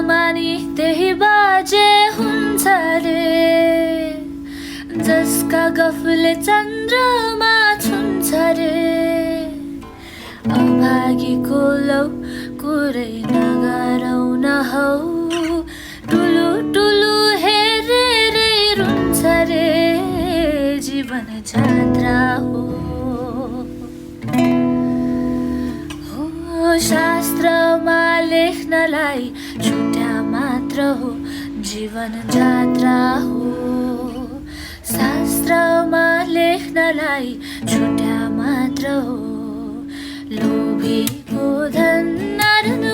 मानी त्यही बाजे हुन्छ रे, जसका गफले चन्द्रमा छुन्छ रे। अभागीको लौ कुरै नगरौ न हौ, टुलु टुलु हेरेरै रुन्छ रे, जीवन जात्रा हो। शास्त्रमा लेख्नलाई छुट्या मात्र हो, जीवन जात्रा हो। शास्त्रमा लेख्नलाई छुट्या मात्र हो, लोभीको धन नारायण